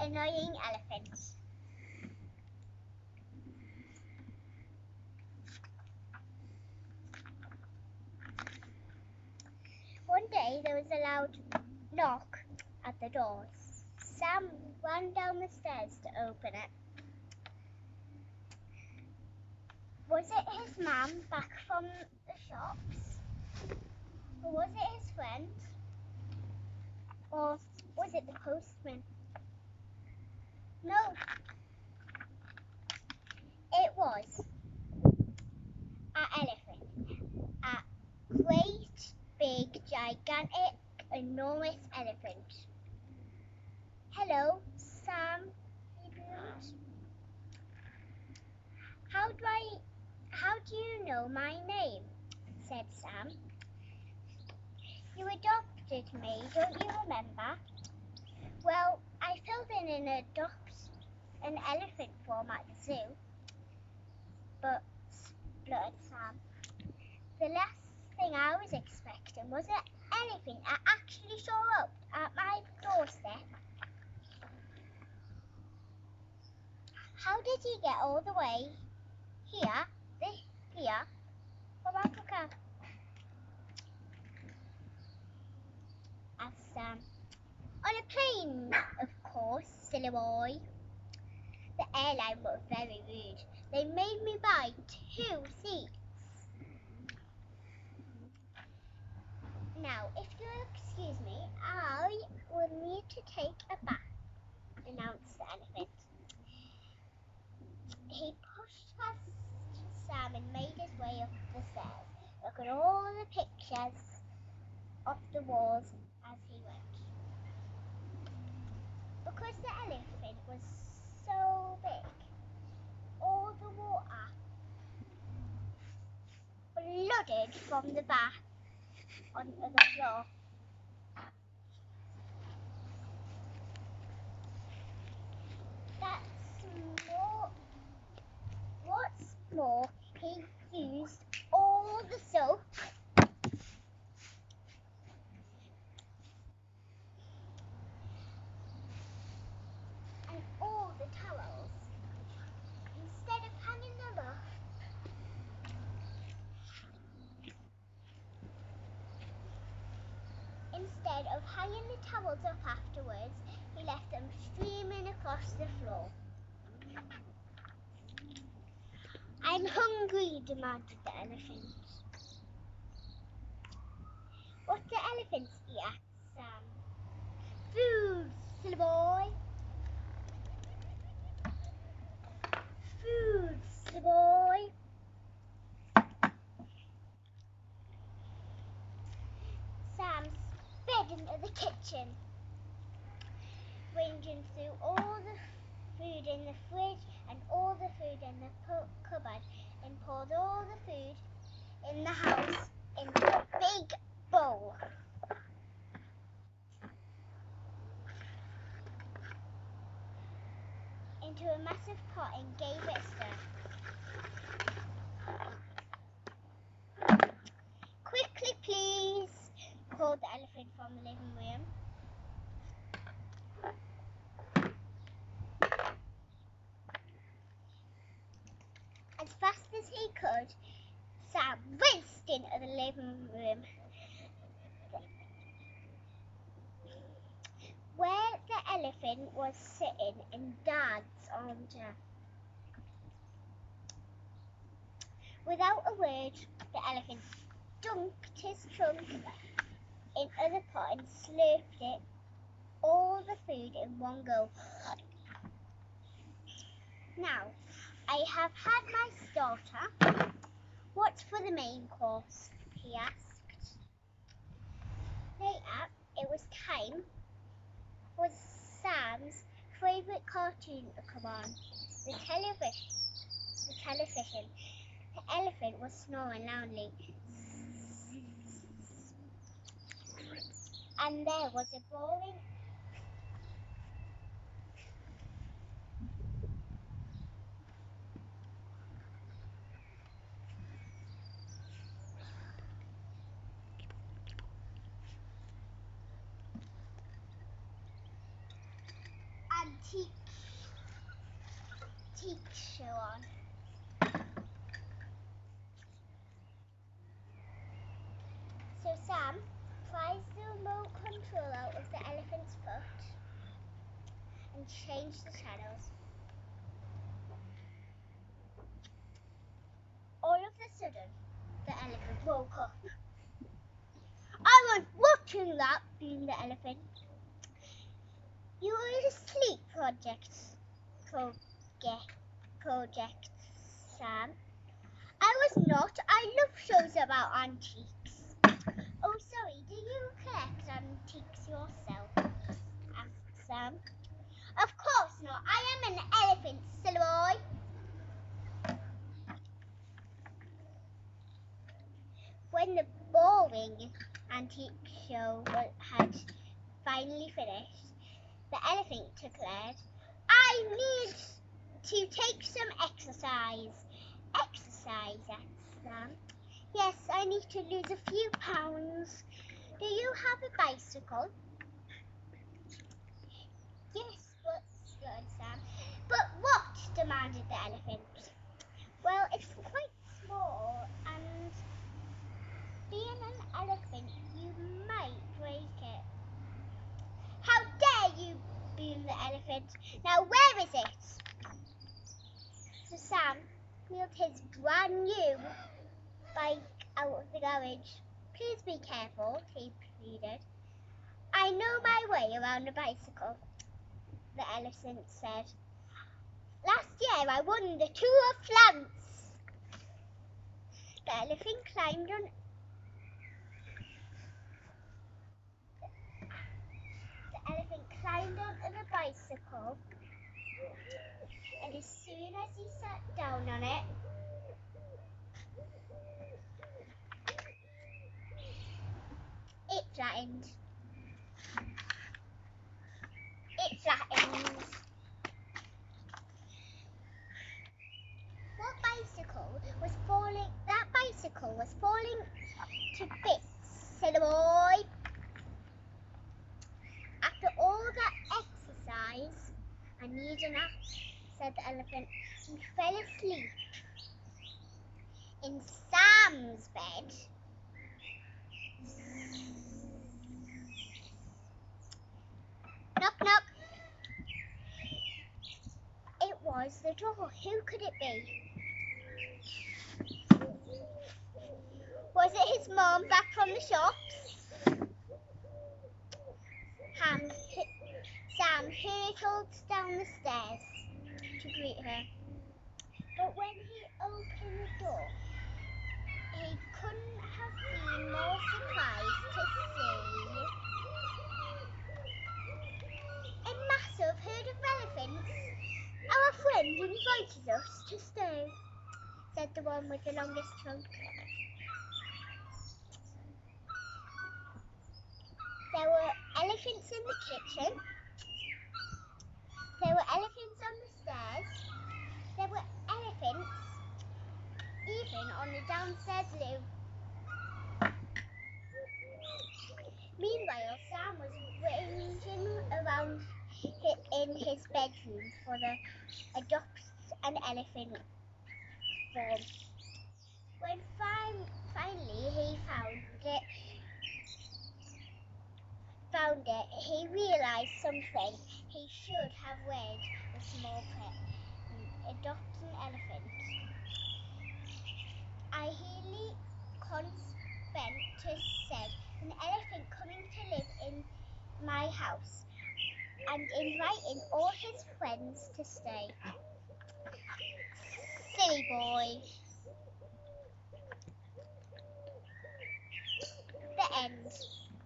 annoying elephant. One day there was a loud knock at the door. Sam ran down the stairs to open it. Was it his mum back from the shops? Or was it his friend? Or was it the postman? No, it was an elephant. A great, big, gigantic, enormous elephant. Hello, Sam, he boomed. How do you know my name? Said Sam. You adopted me, don't you remember? Well, I filled in an elephant form at the zoo. But, spluttered Sam, the last thing I was expecting was an elephant that actually showed up at my doorstep. How did he get all the way here from Africa? Asked Sam. On a plane, of course, silly boy. The airline were very rude. They made me buy 2 seats. Now, if you'll excuse me, I will need to take a bath, announced the elephant. He pushed past Sam and made his way up the stairs. Look at all the pictures off the walls as he went. Because the elephant was so big, all the water flooded from the bath onto the floor. What's more, he used all the soap and all the towels. Instead of hanging them up, the towels up afterwards, he left them streaming across the floor. I'm hungry, demanded the elephant. What do elephants eat? Asked Sam. Food, silly boy. Food, silly boy. Sam sped into the kitchen, ranging through all the food in the fridge and all the food in the cupboard, and poured all the food in the house into a big bowl. Into a massive pot and gave it a stir. Quickly, please, called the elephant from the living room. As fast as he could, Sam raced into the living room, where the elephant was sitting in Dad's armchair. Without a word, the elephant dunked his trunk into the pot and slurped all the food in one go. Now, I have had my starter. What's for the main course? He asked. Later, it was time for Sam's favourite cartoon to come on, the television. The elephant was snoring loudly. And there was a boring antique show on. So Sam pries the remote control out of the elephant's foot and changed the channels. All of a sudden, the elephant woke up. I was watching that, being the elephant. You were asleep, project, Sam. I was not. I love shows about antiques. Oh, sorry, do you collect antiques yourself? Asked Sam. Of course not. I am an elephant, silly boy. When the boring antique show had finally finished, the elephant declared, I need to take some exercise. Exercise, asked Sam. Yes, I need to lose a few pounds. Do you have a bicycle? Yes, said Sam. But what? Demanded the elephant. Well, it's quite small, and being an elephant, you might break it. How dare you, boomed the elephant. Now where is it? So Sam wheeled his brand new bike out of the garage. Please be careful, he pleaded. I know my way around a bicycle, the elephant said. Last year I won the Tour of France. The elephant climbed on the bicycle, and as soon as he sat down on it, it flattened. That bicycle was falling to bits, silly boy. After all that exercise, I need a nap, said the elephant. He fell asleep in Sam's bed. Knock, knock. It was the door. Who could it be? Was it his mom back from the shops? Sam hurtled down the stairs to greet her. But when he opened the door, he couldn't have been more surprised to see a massive herd of elephants. Our friend invited us to stay, said the one with the longest trunk. There were elephants in the kitchen. There were elephants on the stairs. There were elephants even on the downstairs loo. Meanwhile, Sam was ranging around in his bedroom for the adopt an elephant form. When finally he found it, he realized something he should have read the small print. Adopt an elephant. I highly conspicuous said, an elephant coming to live in my house and inviting all his friends to stay. Silly boy. The end.